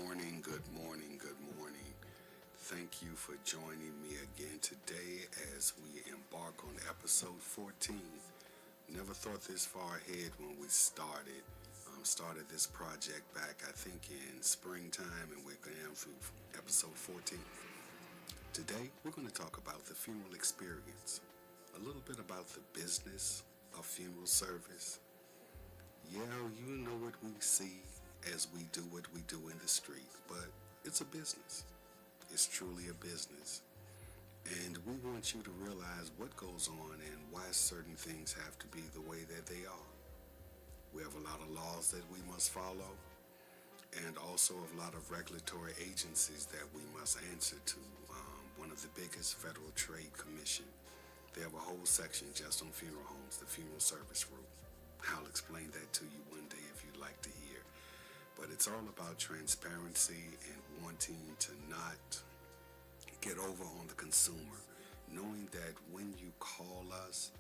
morning, good morning, good morning. Thank you for joining me again today as we embark on episode 14. Never thought this far ahead when we started this project back, I think, in springtime, and we're going through episode 14. Today, we're going to talk about the funeral experience, a little bit about the business of funeral service. Yeah, you know what we see as we do what we do in the street, but it's a business. It's truly a business. And we want you to realize what goes on and why certain things have to be the way that they are. We have a lot of laws that we must follow, and also a lot of regulatory agencies that we must answer to. One of the biggest, Federal Trade Commission. They have a whole section just on funeral homes, the funeral service rule. I'll explain that to you one day if you'd like to hear. But it's all about transparency and wanting to not get over on the consumer, knowing that when you call us,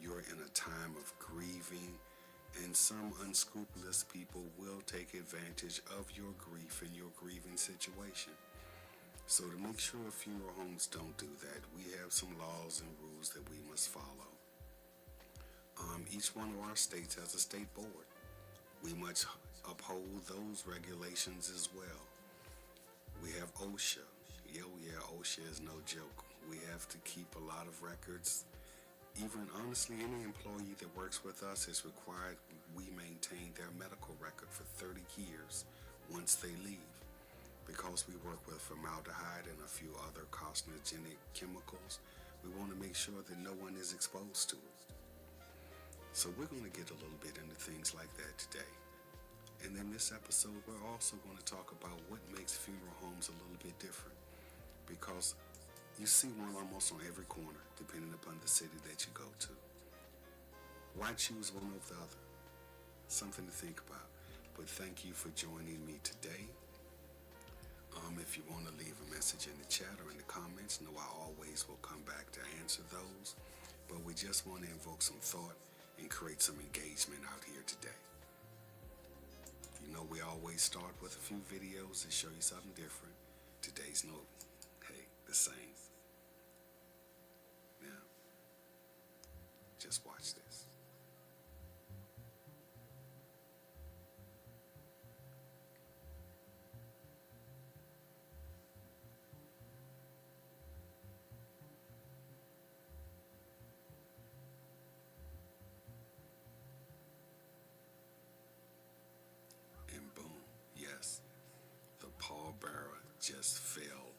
you're in a time of grieving, and some unscrupulous people will take advantage of your grief and your grieving situation. So to make sure funeral homes don't do that, we have some laws and rules that we must follow. Each one of our states has a state board. We must uphold those regulations as well. We have OSHA. Yeah, OSHA is no joke. We have to keep a lot of records. Even honestly, any employee that works with us is required we maintain their medical record for 30 years once they leave. Because we work with formaldehyde and a few other carcinogenic chemicals, we want to make sure that no one is exposed to it. So we're going to get a little bit into things like that today. And in this episode, we're also going to talk about what makes funeral homes a little bit different. Because you see one almost on every corner, depending upon the city that you go to. Why choose one over the other? Something to think about. But thank you for joining me today. If you want to leave a message in the chat or in the comments, know I always will come back to answer those. But we just want to invoke some thought and create some engagement out here today. You know, we always start with a few videos that show you something different. Today's the same. Now, just watch this. And boom, yes, the pallbearer just fell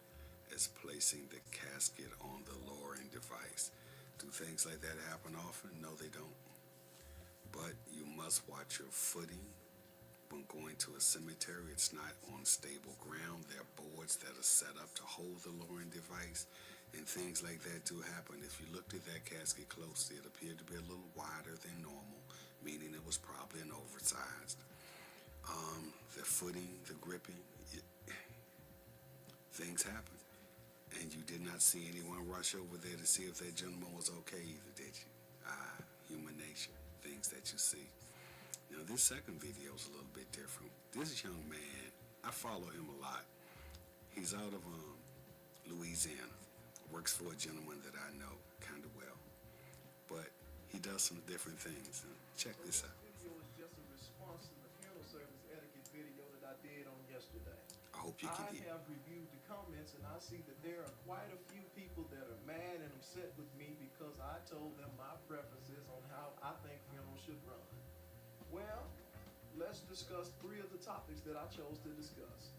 as placing the casket on the lowering device. Do things like that happen often? No, they don't. But you must watch your footing when going to a cemetery. It's not on stable ground. There are boards that are set up to hold the lowering device, and things like that do happen. If you looked at that casket closely, it appeared to be a little wider than normal, meaning it was probably an oversized. The footing, the gripping, things happen. And you did not see anyone rush over there to see if that gentleman was okay either, did you? Human nature, things that you see. Now, this second video is a little bit different. This young man, I follow him a lot. He's out of Louisiana, works for a gentleman that I know kind of well. But he does some different things. And check this out. This video is just a response to the funeral service etiquette video that I did on yesterday. I hope you can hear. I have reviewed the comments, and I see that there are quite a few people that are mad and upset with me because I told them my preferences on how I think funerals should run. Well, let's discuss three of the topics that I chose to discuss.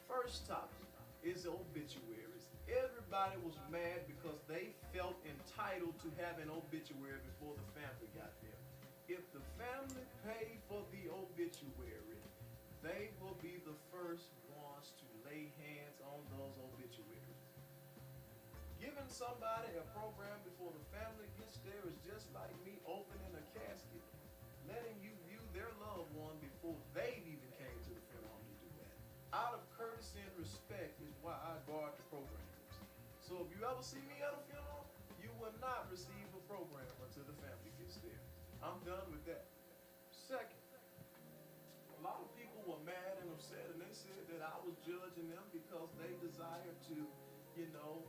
First topic is obituaries. Everybody was mad because they felt entitled to have an obituary before the family got there. If the family paid for the obituary, they will be the first ones to lay hands on those obituaries. Giving somebody a program before the family gets there is just like me opening a casket, letting you view their loved one before they even came to the funeral home to do that. Out of courtesy and respect is why I guard the programs. So if you ever see me at a funeral, you will not receive a program until the family gets there. I'm done with that. Second, a lot of people were mad and upset, and they said that I was judging them because they desired to, you know,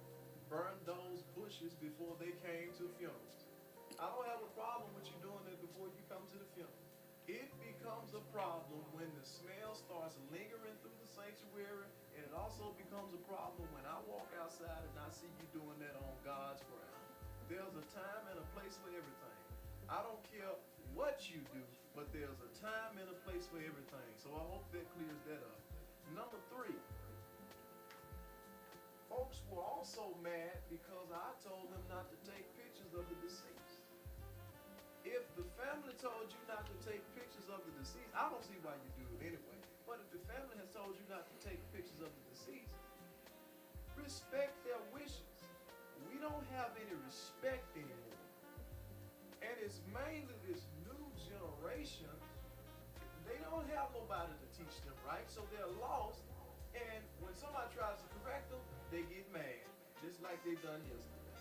burn those bushes before they came to funerals. I don't have a problem with you doing it before you come to the funeral. It becomes a problem when the smell starts lingering through the sanctuary, and it also becomes a problem when I walk outside and I see you doing that on God's ground. There's a time and a place for everything. I don't care what you do, but there's a time and a place for everything. So I hope that clears that up. Number three, folks were also mad because I told them not to take pictures of the deceased. If the family told you not to take pictures of the deceased, I don't see why you do it anyway. But if the family has told you not to take pictures of the deceased, respect their wishes. We don't have any respect anymore. And it's mainly this new generation. They don't have nobody to teach them right, so they're lost. And when somebody tries to correct them, they get mad, just like they done yesterday.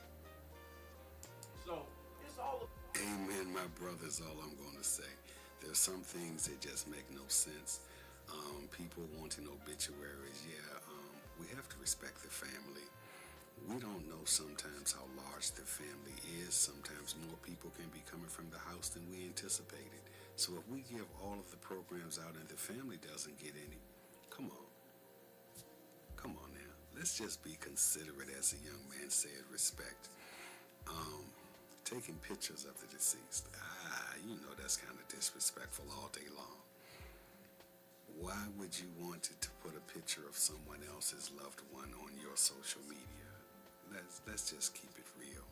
So it's all about. Amen, my brother, is all I'm going to say. There's some things that just make no sense. People wanting obituaries, we have to respect the family. We don't know sometimes how large the family is. Sometimes more people can be coming from the house than we anticipated. So if we give all of the programs out and the family doesn't get any, come on. Come on now. Let's just be considerate, as a young man said, respect. Taking pictures of the deceased. That's kind of disrespectful all day long. Why would you want to put a picture of someone else's loved one on your social media? Let's just keep it real.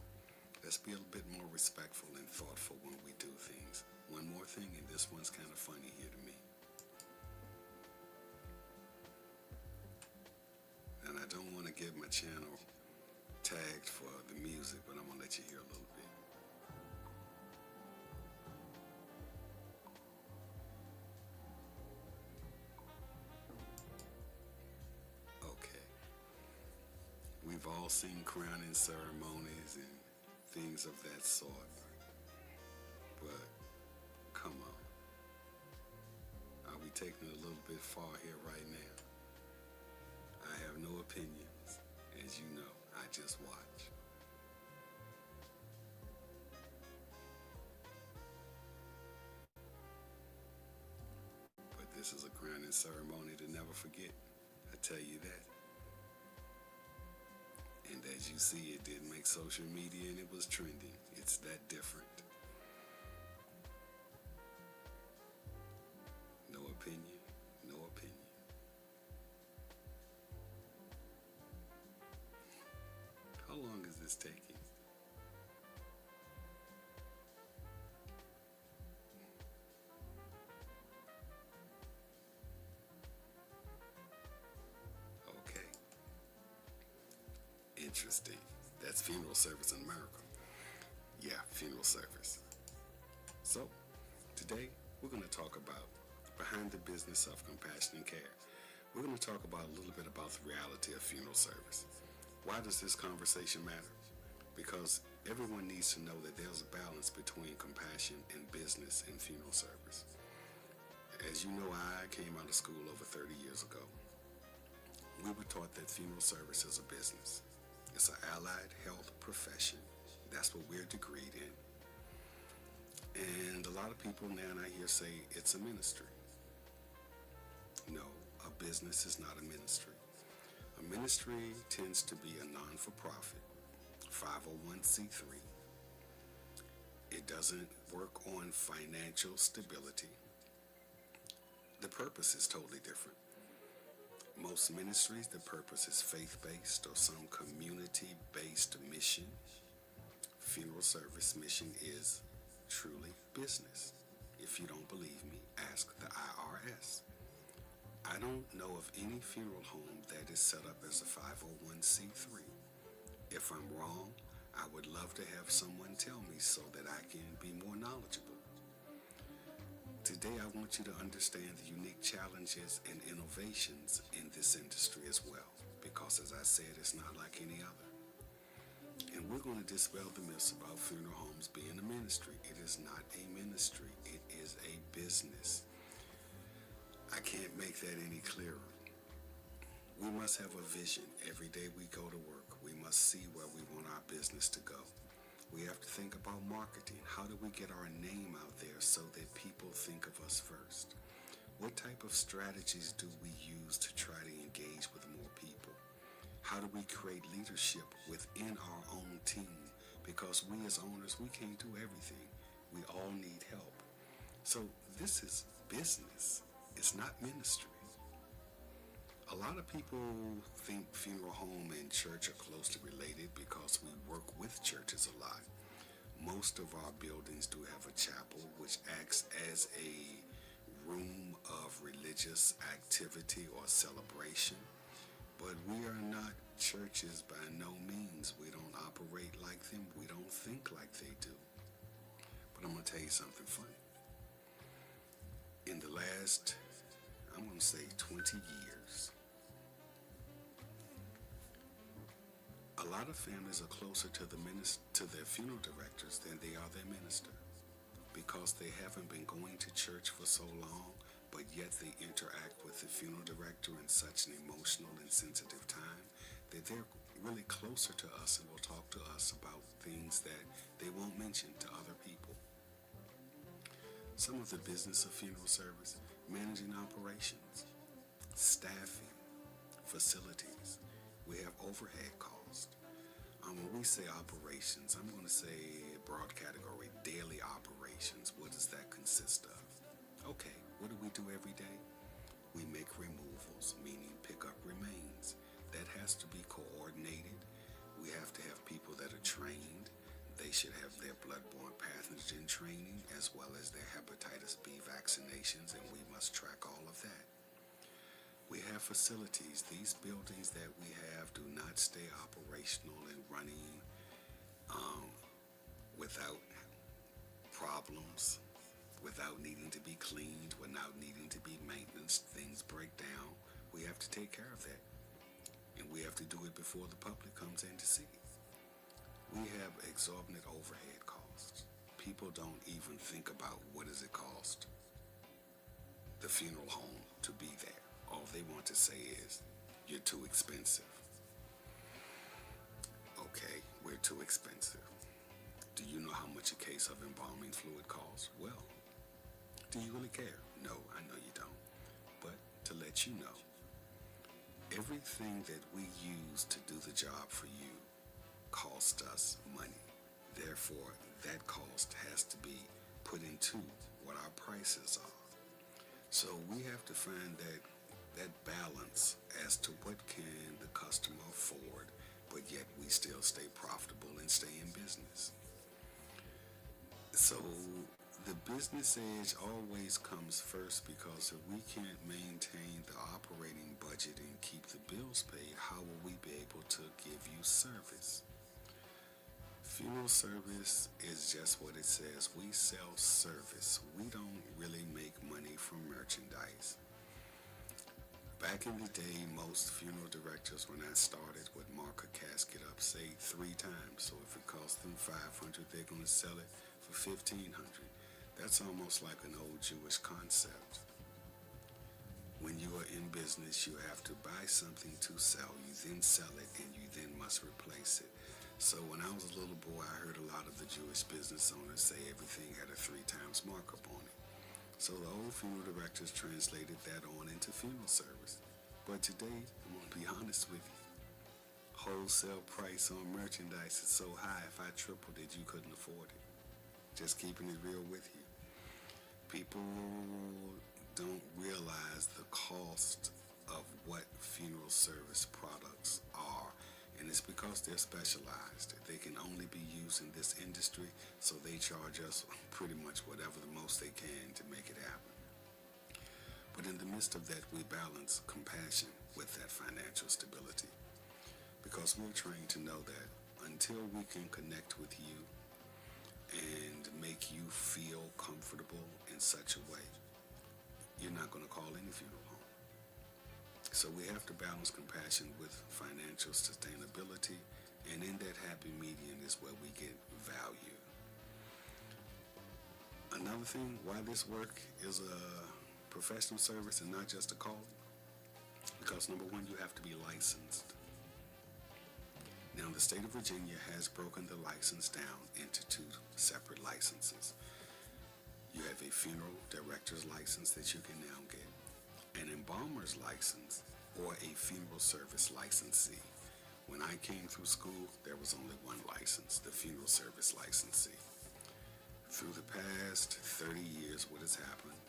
Let's be a little bit more respectful and thoughtful when we do things. One more thing, and this one's kind of funny here to me. And I don't want to get my channel tagged for the music, but I'm going to let you hear a little bit. Okay. We've all seen crowning ceremonies and things of that sort. But, come on. Are we taking it a little bit far here right now? I have no opinions. As you know, I just watch. But this is a crowning ceremony to never forget. I tell you that. And as you see, it did make social media and it was trending. It's that different. No opinion, no opinion. How long is this taking? Okay. Interesting. That's funeral service in America. Yeah, funeral service. So, today we're going to talk about behind the business of compassion and care. We're going to talk about a little bit about the reality of funeral service. Why does this conversation matter? Because everyone needs to know that there's a balance between compassion and business in funeral service. As you know, I came out of school over 30 years ago. We were taught that funeral service is a business. It's an allied health profession. That's what we're degreed in. And a lot of people now and I hear say it's a ministry. No, a business is not a ministry. A ministry tends to be a non-for-profit, 501c3. It doesn't work on financial stability. The purpose is totally different. Most ministries, the purpose is faith-based or some community-based mission. Funeral service mission is truly business. If you don't believe me, ask the IRS. I don't know of any funeral home that is set up as a 501c3. If I'm wrong, I would love to have someone tell me so that I can be more knowledgeable. Today, I want you to understand the unique challenges and innovations in this industry as well, because as I said, it's not like any other. And we're going to dispel the myths about funeral homes being a ministry. It is not a ministry. It is a business. I can't make that any clearer. must have a vision. Every day we go to work, we must see where we want our business to go. We have to think about marketing. How do we get our name out there so that people think of us first? What type of strategies do we use to try to engage with more people? How do we create leadership within our own team? Because we as owners, we can't do everything. We all need help. So this is business. It's not ministry. A lot of people think funeral home and church are closely related because we work with churches a lot. Most of our buildings do have a chapel, which acts as a room of religious activity or celebration. But we are not churches by no means. We don't operate like them. We don't think like they do. But I'm going to tell you something funny. In the last, I'm going to say 20 years, a lot of families are closer to their funeral directors than they are their minister, because they haven't been going to church for so long, but yet they interact with the funeral director in such an emotional and sensitive time that they're really closer to us and will talk to us about things that they won't mention to other people. Some of the business of funeral service: managing operations, staffing, facilities. We have overhead costs. When we say operations, I'm going to say broad category, daily operations. What does that consist of? Okay, what do we do every day? We make removals, meaning pick up remains. That has to be coordinated. We have to have people that are trained. They should have their bloodborne pathogen training as well as their hepatitis B vaccinations, and we must track all of that. We have facilities. These buildings that we have do not stay operational and running without problems, without needing to be cleaned, without needing to be maintenance. Things break down. We have to take care of that. And we have to do it before the public comes in to see. We have exorbitant overhead costs. People don't even think about what does it cost the funeral home to be there. All they want to say is, you're too expensive. Okay, we're too expensive. Do you know how much a case of embalming fluid costs? Well, do you really care? No, I know you don't. But to let you know, everything that we use to do the job for you costs us money. Therefore, that cost has to be put into what our prices are. So we have to find that balance as to what can the customer afford, but yet we still stay profitable and stay in business. So the business edge always comes first, because if we can't maintain the operating budget and keep the bills paid, how will we be able to give you service? Funeral service is just what it says. We sell service. We don't really make money from merchandise. Back in the day, most funeral directors, when I started, would mark a casket up, say, 3 times. So if it cost them $500, they're going to sell it for $1,500. That's almost like an old Jewish concept. When you are in business, you have to buy something to sell. You then sell it, and you then must replace it. So when I was a little boy, I heard a lot of the Jewish business owners say everything had a 3 times markup on it. So the old funeral directors translated that on into funeral service. But today, I'm going to be honest with you, wholesale price on merchandise is so high, if I tripled it, you couldn't afford it. Just keeping it real with you. People don't realize the cost of what funeral service products are. And it's because they're specialized. They can only be used in this industry, so they charge us pretty much whatever the most they can to make it happen. But in the midst of that, we balance compassion with that financial stability, because we're trained to know that until we can connect with you and make you feel comfortable in such a way, you're not going to call any funeral home. So we have to balance compassion with financial sustainability, and in that happy median is where we get value. Another thing, why this work is a professional service and not just a calling, Because number one, you have to be licensed. Now, the state of Virginia has broken the license down into two separate licenses. You have a funeral director's license that you can now get, an embalmer's license, or a funeral service licensee. When I came through school, there was only one license, the funeral service licensee. Through the past 30 years, what has happened?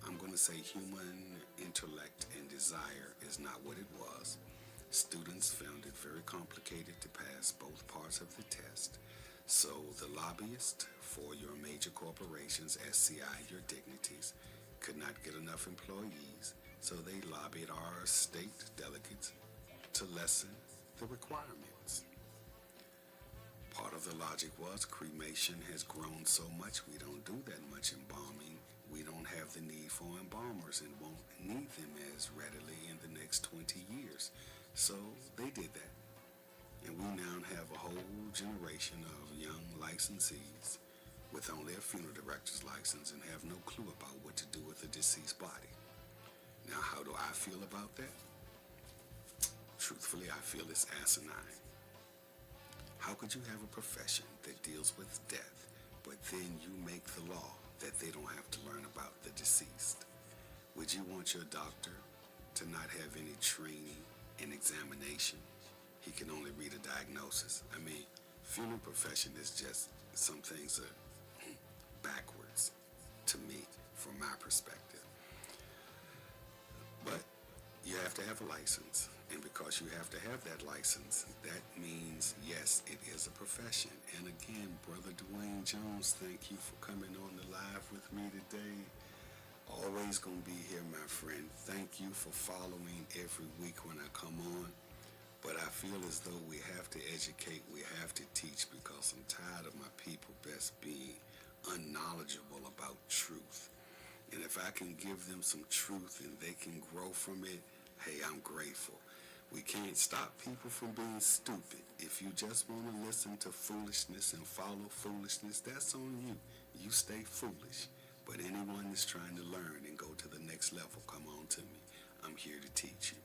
I'm going to say human intellect and desire is not what it was. Students found it very complicated to pass both parts of the test. So the lobbyists for your major corporations, SCI, your dignities, could not get enough employees, so they lobbied our state delegates to lessen the requirements. Part of the logic was cremation has grown so much we don't do that much embalming. We don't have the need for embalmers and won't need them as readily in the next 20 years. So they did that. And we now have a whole generation of young licensees with only a funeral director's license and have no clue about what to do with a deceased body. Now, how do I feel about that? Truthfully, I feel it's asinine. How could you have a profession that deals with death, but then you make the law that they don't have to learn about the deceased? Would you want your doctor to not have any training in examination? He can only read a diagnosis. I mean, funeral profession is just, some things are backwards to me from my perspective. But you have to have a license. And because you have to have that license, that means, yes, it is a profession. And again, Brother Dwayne Jones, thank you for coming on the live with me today. Always going to be here, my friend. Thank you for following every week when I come on. But I feel as though we have to educate, we have to teach, because I'm tired of my people best being unknowledgeable about truth. And if I can give them some truth and they can grow from it, hey, I'm grateful. We can't stop people from being stupid. If you just want to listen to foolishness and follow foolishness, that's on you. You stay foolish. But anyone that's trying to learn and go to the next level, come on to me. I'm here to teach you.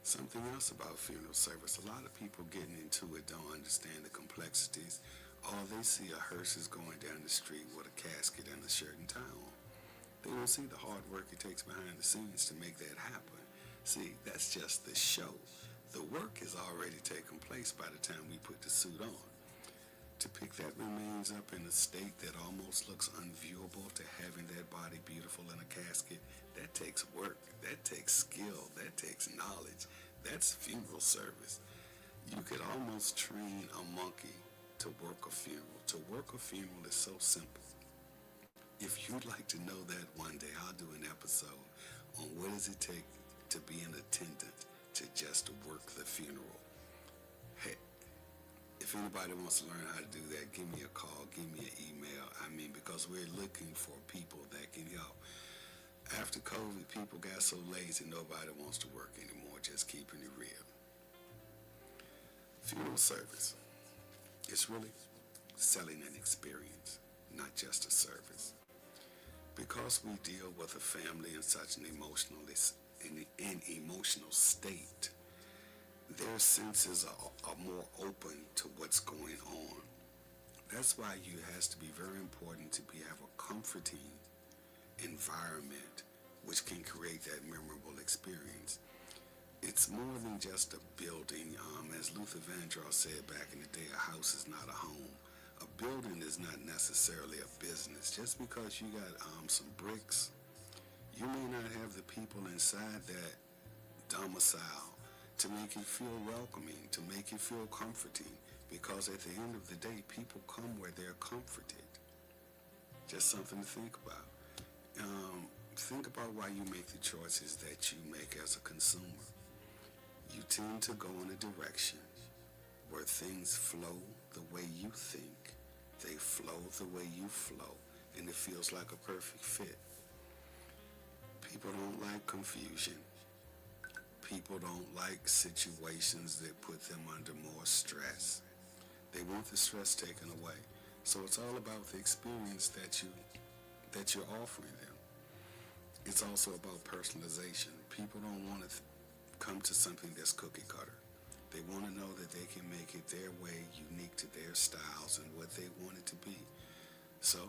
Something else about funeral service. A lot of people getting into it don't understand the complexities. All they see are hearses going down the street with a casket and a shirt and tie on. They don't see the hard work it takes behind the scenes to make that happen. See, that's just the show. The work has already taken place by the time we put the suit on. To pick that remains up in a state that almost looks unviewable, to having that body beautiful in a casket, that takes work, that takes skill, that takes knowledge. That's funeral service. You could almost train a monkey to work a funeral. To work a funeral is so simple. If you'd like to know that one day, I'll do an episode on what does it take to be an attendant to just work the funeral. Hey, if anybody wants to learn how to do that, give me a call, give me an email. I mean, because we're looking for people that can help. After COVID, people got so lazy, nobody wants to work anymore, just keeping it real. Funeral service. It's really selling an experience, not just a service. Because we deal with a family in such an emotional state, their senses are more open to what's going on. That's why it has to be very important to have a comforting environment which can create that memorable experience. It's more than just a building. As Luther Vandross said back in the day, a house is not a home. A building is not necessarily a business. Just because you got some bricks, you may not have the people inside that domicile to make it feel welcoming, to make it feel comforting, because at the end of the day, people come where they're comforted. Just something to think about. Think about why you make the choices that you make as a consumer. You tend to go in a direction where things flow the way you think. They flow the way you flow, and it feels like a perfect fit. People don't like confusion. People don't like situations that put them under more stress. They want the stress taken away. So it's all about the experience that you're offering them. It's also about personalization. People don't want to come to something that's cookie cutter. They want to know that they can make it their way, unique to their styles and what they want it to be. So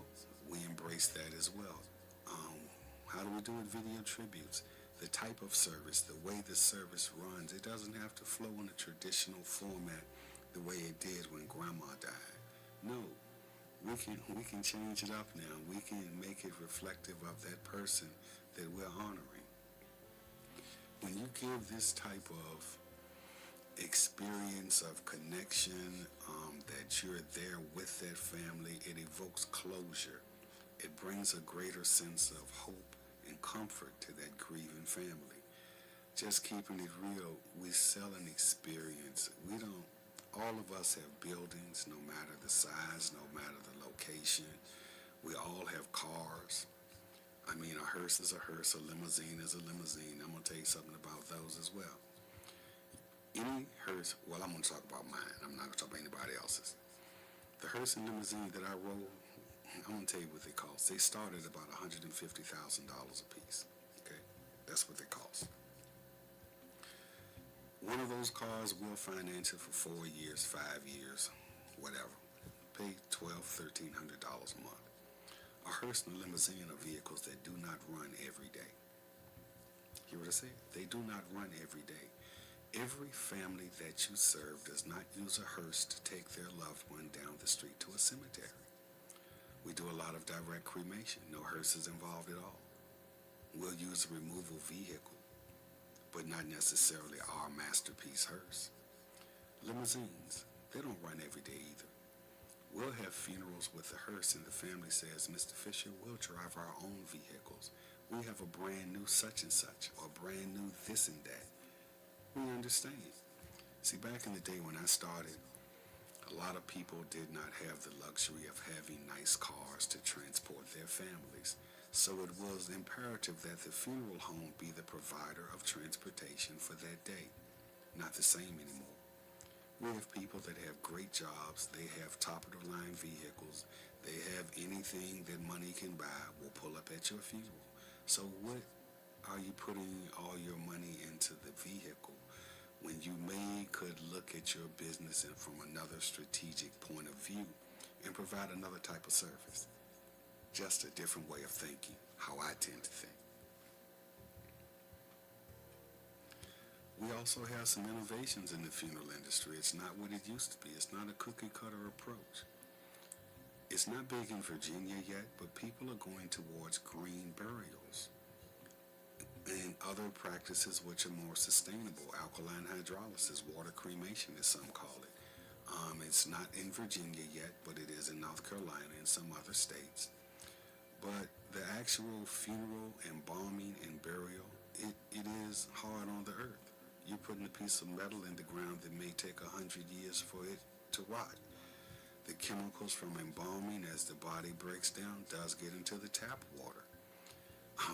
we embrace that as well. Um, how do we do it? Video tributes. The type of service, the way the service runs, it doesn't have to flow in a traditional format the way it did when Grandma died. No, we can change it up now. We can make it reflective of that person that we're honoring. When you give this type of experience of connection, that you're there with that family, it evokes closure. It brings a greater sense of hope and comfort to that grieving family. Just keeping it real, we sell an experience. We don't, all of us have buildings, no matter the size, no matter the location. We all have cars. I mean, a hearse is a hearse, a limousine is a limousine. I'm going to tell you something about those as well. Any hearse, well, I'm going to talk about mine. I'm not going to talk about anybody else's. The hearse and limousine that I rode, I'm going to tell you what they cost. They start at about $150,000 a piece. Okay? That's what they cost. One of those cars we'll finance it for 4 years, 5 years, whatever. Pay $1,200, $1,300 a month. A hearse and a limousine are vehicles that do not run every day. Hear what I say? They do not run every day. Every family that you serve does not use a hearse to take their loved one down the street to a cemetery. We do a lot of direct cremation. No hearses involved at all. We'll use a removal vehicle, but not necessarily our masterpiece hearse. Limousines, they don't run every day either. We'll have funerals with the hearse and the family says, Mr. Fisher, we'll drive our own vehicles. We have a brand new such and such, or brand new this and that. We understand. See, back in the day when I started, a lot of people did not have the luxury of having nice cars to transport their families. So it was imperative that the funeral home be the provider of transportation for that day. Not the same anymore. We have people that have great jobs. They have top-of-the-line vehicles. They have anything that money can buy will pull up at your funeral. So what are you putting all your money into the vehicle when you could look at your business and from another strategic point of view and provide another type of service? Just a different way of thinking, how I tend to think. We also have some innovations in the funeral industry. It's not what it used to be. It's not a cookie cutter approach. It's not big in Virginia yet, but people are going towards green burials and other practices which are more sustainable. Alkaline hydrolysis, water cremation as some call it. It's not in Virginia yet, but it is in North Carolina and some other states. But the actual funeral, embalming, and burial, it is hard on the earth. You're putting a piece of metal in the ground that may take 100 years for it to rot. The chemicals from embalming as the body breaks down does get into the tap water.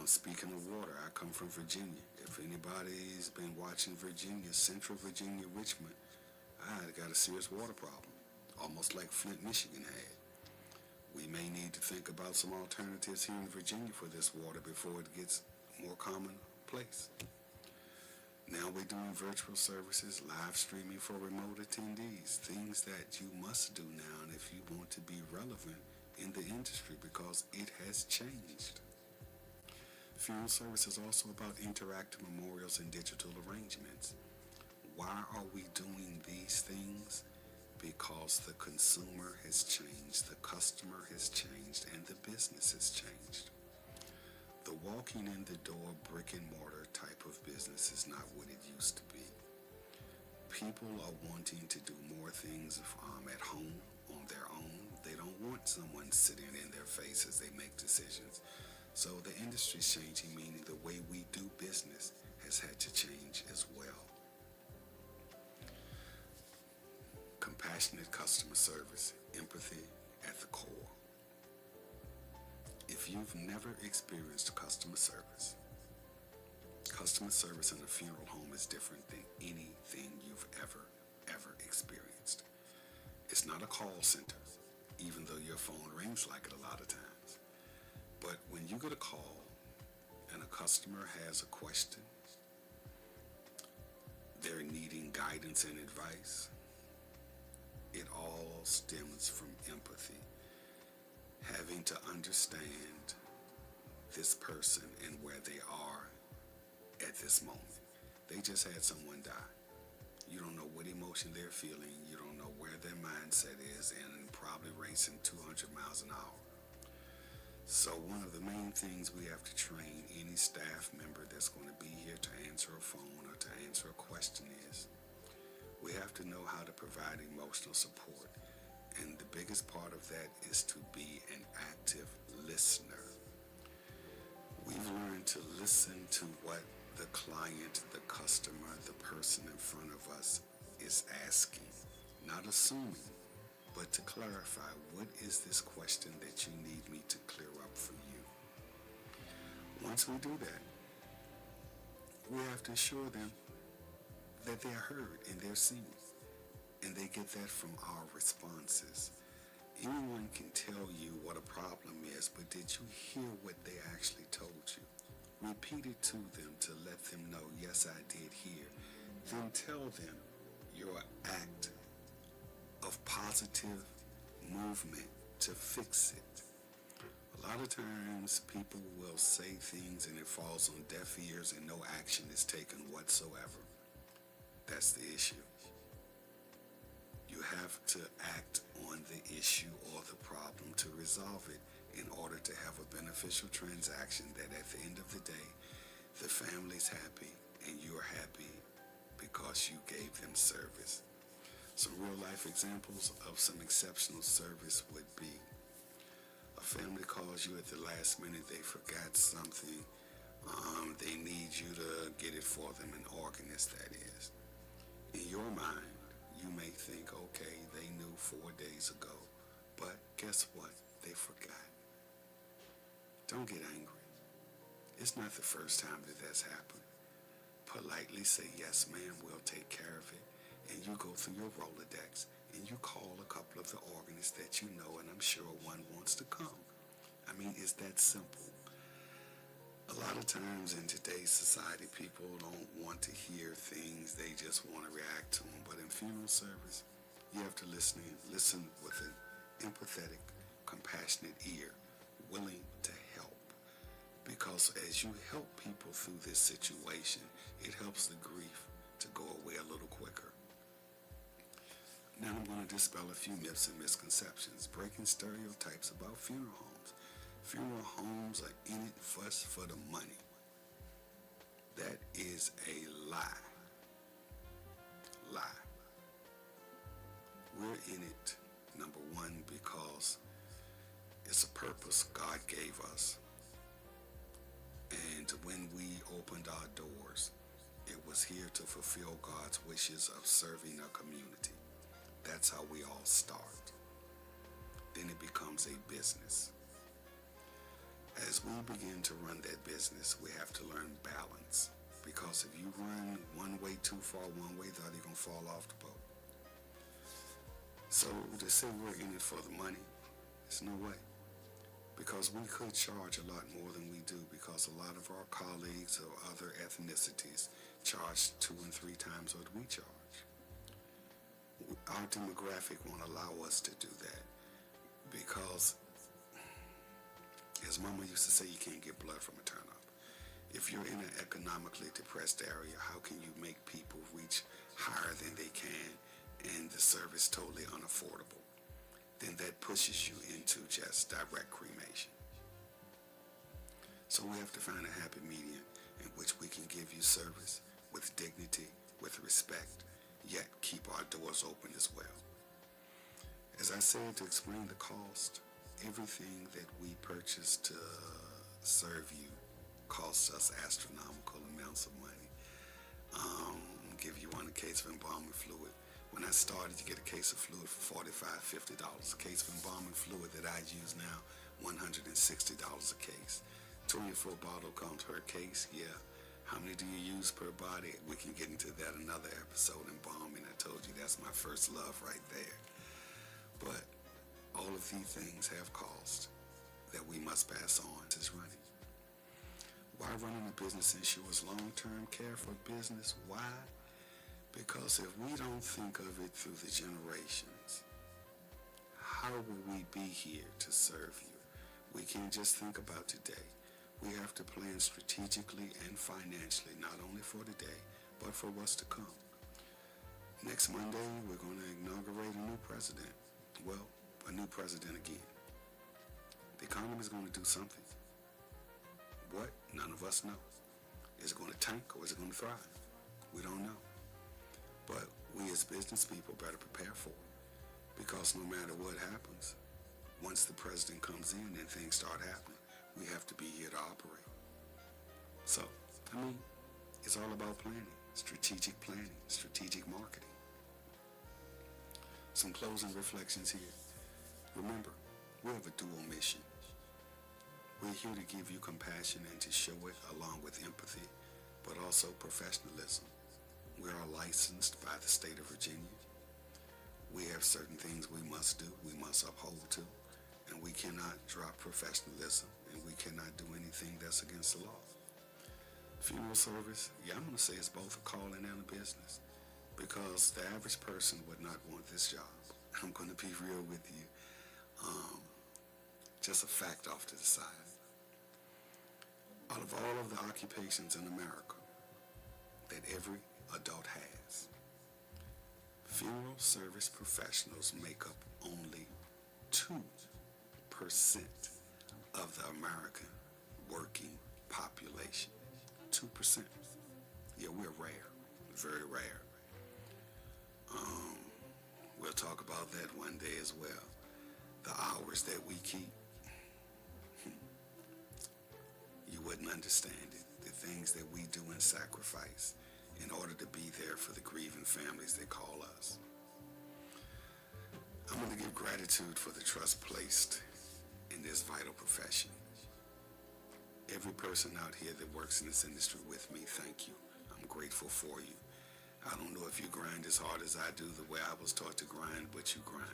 Speaking of water, I come from Virginia. If anybody's been watching Virginia, Central Virginia, Richmond, I got a serious water problem, almost like Flint, Michigan had. We may need to think about some alternatives here in Virginia for this water before it gets more commonplace. Now we're doing virtual services, live streaming for remote attendees, things that you must do now if you want to be relevant in the industry because it has changed. Funeral service is also about interactive memorials and digital arrangements. Why are we doing these things? Because the consumer has changed, the customer has changed, and the business has changed. The walking in the door brick and mortar type of business is not what it used to be. People are wanting to do more things at home on their own. They don't want someone sitting in their face as they make decisions. So the industry's changing, meaning the way we do business has had to change as well. Compassionate customer service, empathy at the core. If you've never experienced customer service in a funeral home is different than anything you've ever experienced. It's not a call center, even though your phone rings like it a lot of times. But when you get a call and a customer has a question, they're needing guidance and advice, it all stems from empathy. Having to understand this person and where they are at this moment. They just had someone die. You don't know what emotion they're feeling. You don't know where their mindset is, and probably racing 200 miles an hour. So one of the main things we have to train any staff member that's going to be here to answer a phone or to answer a question is, we have to know how to provide emotional support. And the biggest part of that is to be an active listener. We've learned to listen to what the client, the customer, the person in front of us is asking, not assuming, but to clarify, what is this question that you need me to clear up for you? Once we do that, we have to assure them that they're heard and they're seen, and they get that from our responses. Anyone can tell you what a problem is, but did you hear what they actually told you? Repeat it to them to let them know, yes, I did hear. Then tell them your act of positive movement to fix it. A lot of times people will say things and it falls on deaf ears and no action is taken whatsoever. That's the issue. You have to act on the issue or the problem to resolve it in order to have a beneficial transaction that at the end of the day, the family's happy and you're happy because you gave them service. Some real life examples of some exceptional service would be a family calls you at the last minute, they forgot something, they need you to get it for them, an organist that is. In your mind, you may think, okay, they knew 4 days ago, but guess what? They forgot. Don't get angry. It's not the first time that that's happened. Politely say, yes, ma'am, we'll take care of it. And you go through your Rolodex and you call a couple of the organists that you know, and I'm sure one wants to come. I mean, it's that simple. A lot of times in today's society, people don't want to hear things. They just want to react to them. But in funeral service, you have to listen with an empathetic, compassionate ear, willing to help. Because as you help people through this situation, it helps the grief to go away a little quicker. Now I'm going to dispel a few myths and misconceptions, breaking stereotypes about funeral homes. Funeral homes are in it for the money. That is a lie. Lie. We're in it, number one, because it's a purpose God gave us. And when we opened our doors, it was here to fulfill God's wishes of serving a community. That's how we all start. Then it becomes a business. As we begin to run that business, we have to learn balance. Because if you run one way too far, one way, the other, you're going to fall off the boat. So to say we're in it for the money, there's no way. Because we could charge a lot more than we do, because a lot of our colleagues of other ethnicities charge 2 and 3 times what we charge. Our demographic won't allow us to do that, because as Mama used to say, you can't get blood from a turnip. If you're in an economically depressed area, how can you make people reach higher than they can and the service totally unaffordable? Then that pushes you into just direct cremation. So we have to find a happy medium in which we can give you service with dignity, with respect, yet keep our doors open as well. As I said, to explain the cost, everything that we purchase to serve you costs us astronomical amounts of money. I'll give you one, a case of embalming fluid. When I started, you get a case of fluid for $45, $50. A case of embalming fluid that I use now, $160 a case. 24 bottle comes per case, yeah. How many do you use per body? We can get into that another episode. Embalming, I told you that's my first love right there. But all of these things have cost that we must pass on. It's running. Why running a business ensures long-term care for business? Why? Because if we don't think of it through the generations, how will we be here to serve you? We can't just think about today. We have to plan strategically and financially, not only for today, but for what's to come. Next Monday, we're going to inaugurate a new president. Well, a new president again. The economy is going to do something. What? None of us know. Is it going to tank or is it going to thrive? We don't know. But we as business people better prepare for it. Because no matter what happens, once the president comes in and things start happening, we have to be here to operate. So, it's all about planning, strategic marketing. Some closing reflections here. Remember, we have a dual mission. We're here to give you compassion and to show it along with empathy, but also professionalism. We are licensed by the state of Virginia. We have certain things we must do, we must uphold to, and we cannot drop professionalism, and we cannot do anything that's against the law. Funeral service, I'm going to say it's both a calling and a business, because the average person would not want this job. I'm going to be real with you. Just a fact off to the side. Out of all of the occupations in America that every adult has, funeral service professionals make up only 2% of the American working population. 2%. Yeah, we're rare, very rare. We'll talk about that one day as well. The hours that we keep, you wouldn't understand it. The things that we do in sacrifice in order to be there for the grieving families that call us. I'm going to give gratitude for the trust placed in this vital profession. Every person out here that works in this industry with me, thank you. I'm grateful for you. I don't know if you grind as hard as I do, the way I was taught to grind, but you grind.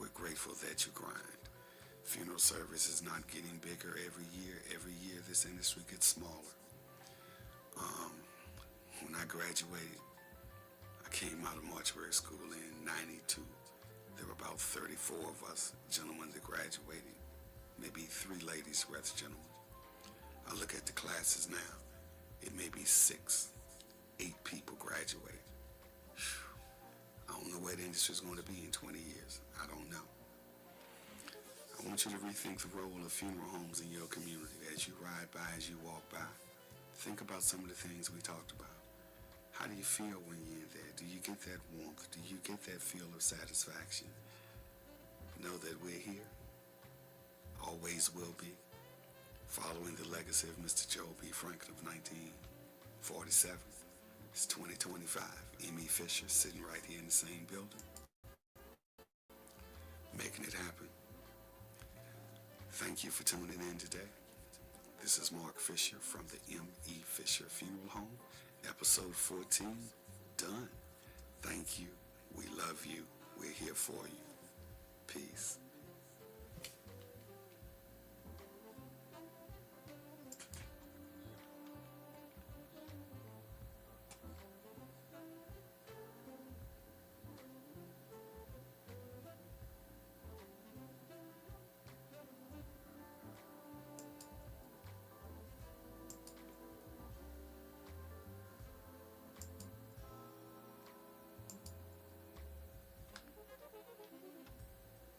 We're grateful that you grind. Funeral service is not getting bigger every year. Every year this industry gets smaller. When I graduated, I came out of mortuary school in 92. There were about 34 of us gentlemen that graduated. Maybe 3 ladies were the gentlemen. I look at the classes now. It may be 6, 8 people graduate. I don't know where the industry is going to be in 20 years. I don't know. I want you to rethink the role of funeral homes in your community. As you ride by, as you walk by, think about some of the things we talked about. How do you feel when you're in there? Do you get that warmth? Do you get that feel of satisfaction? Know that we're here. Always will be. Following the legacy of Mr. Joe B. Franklin of 1947. It's 2025. M.E. Fisher sitting right here in the same building. Making it happen. Thank you for tuning in today. This is Mark Fisher from the M.E. Fisher Funeral Home. Episode 14, done. Thank you. We love you. We're here for you. Peace.